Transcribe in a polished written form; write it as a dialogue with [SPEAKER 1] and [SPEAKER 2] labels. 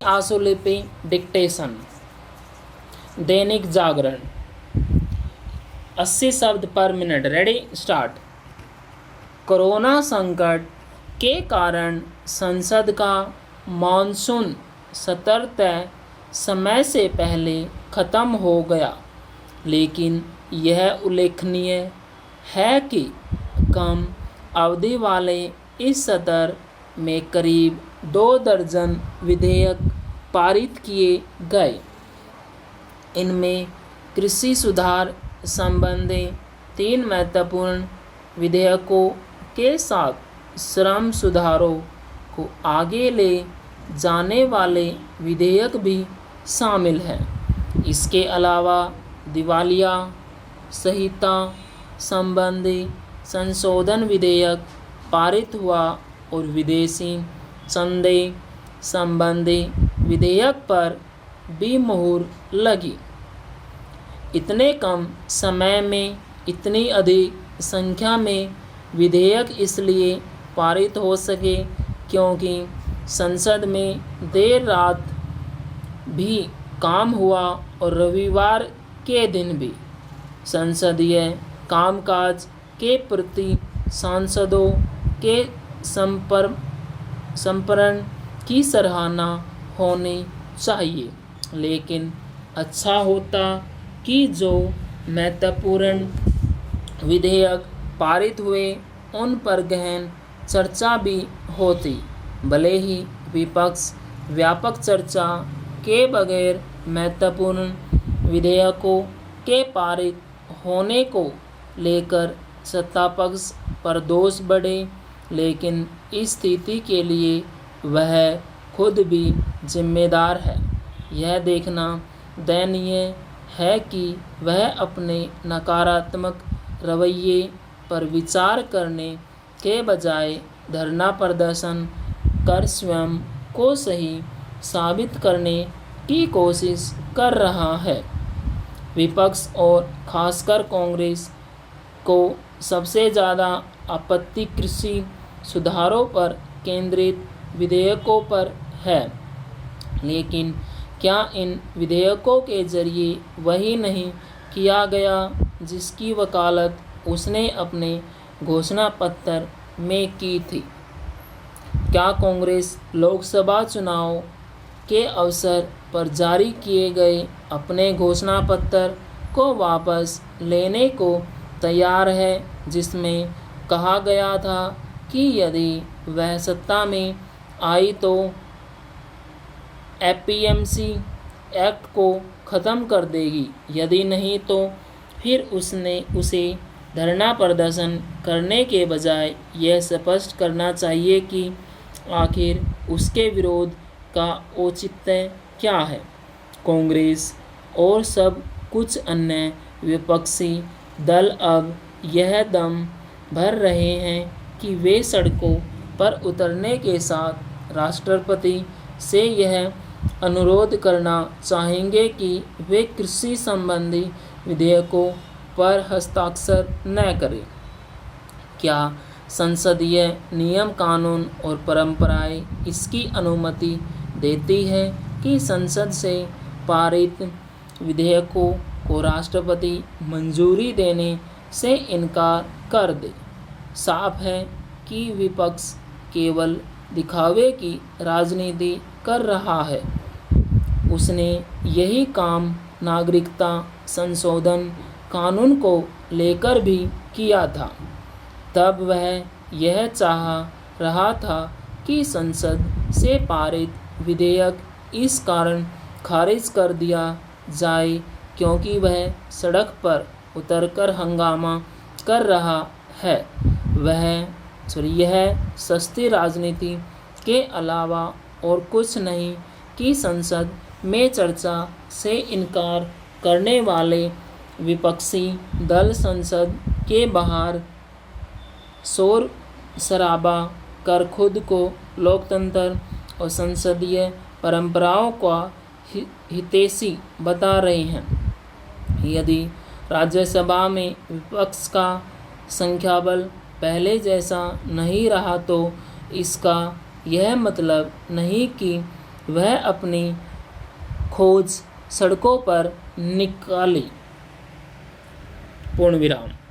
[SPEAKER 1] आशुलिपि dictation. Dainik Jagran 80 शब्द पर minute. Ready start. Corona संकट के कारण संसद का मानसून सत्र तय समय से पहले खत्म हो गया, लेकिन यह उल्लेखनीय है कि कम अवधि वाले इस सत्र में करीब 2 दर्जन विधेयक पारित किए गए। इनमें कृषि सुधार संबंधी 3 महत्वपूर्ण विधेयकों के साथ श्रम सुधारों को आगे ले जाने वाले विधेयक भी शामिल हैं। इसके अलावा दिवालिया संहिता संबंधी संशोधन विधेयक पारित हुआ और विदेशी चंदे संबंधी विधेयक पर भी मुहर लगी। इतने कम समय में इतनी अधिक संख्या में विधेयक इसलिए पारित हो सके क्योंकि संसद में देर रात भी काम हुआ और रविवार के दिन भी। संसदीय कामकाज के प्रति सांसदों के समर्पण की सराहना होनी चाहिए, लेकिन अच्छा होता कि जो महत्वपूर्ण विधेयक पारित हुए उन पर गहन चर्चा भी होती। भले ही विपक्ष व्यापक चर्चा के बगैर महत्वपूर्ण विधेयकों के पारित होने को लेकर सत्तापक्ष पर दोष बढ़े, लेकिन इस स्थिति के लिए वह खुद भी जिम्मेदार है। यह देखना दयनीय है कि वह अपने नकारात्मक रवैये पर विचार करने के बजाय धरना प्रदर्शन कर स्वयं को सही साबित करने की कोशिश कर रहा है। विपक्ष और खासकर कांग्रेस को सबसे ज़्यादा आपत्ति कृषि सुधारों पर केंद्रित विधेयकों पर है, लेकिन क्या इन विधेयकों के जरिए वही नहीं किया गया जिसकी वकालत उसने अपने घोषणा पत्र में की थी? क्या कांग्रेस लोकसभा चुनाव के अवसर पर जारी किए गए अपने घोषणा पत्र को वापस लेने को तैयार है, जिसमें कहा गया था कि यदि वह सत्ता में आई तो एपीएमसी एक्ट को ख़त्म कर देगी, यदि नहीं तो फिर उसने उसे धरना प्रदर्शन करने के बजाय यह स्पष्ट करना चाहिए कि आखिर उसके विरोध का औचित्य क्या है। कांग्रेस और सब कुछ अन्य विपक्षी दल अब यह दम भर रहे हैं कि वे सड़कों पर उतरने के साथ राष्ट्रपति से यह अनुरोध करना चाहेंगे कि वे कृषि संबंधी विधेयकों पर हस्ताक्षर न करें। क्या संसदीय नियम कानून और परंपराएं इसकी अनुमति देती है कि संसद से पारित विधेयकों को राष्ट्रपति मंजूरी देने से इनकार कर दे? साफ है कि विपक्ष केवल दिखावे की राजनीति कर रहा है। उसने यही काम नागरिकता संशोधन कानून को लेकर भी किया था। तब वह यह चाह रहा था कि संसद से पारित विधेयक इस कारण खारिज कर दिया जाए क्योंकि वह सड़क पर उतरकर हंगामा कर रहा है। यह सस्ती राजनीति के अलावा और कुछ नहीं कि संसद में चर्चा से इनकार करने वाले विपक्षी दल संसद के बाहर शोर शराबा कर खुद को लोकतंत्र और संसदीय परंपराओं का हितैषी बता रहे हैं। यदि राज्यसभा में विपक्ष का संख्याबल पहले जैसा नहीं रहा तो इसका यह मतलब नहीं कि वह अपनी खोज सड़कों पर निकाली। पूर्ण विराम।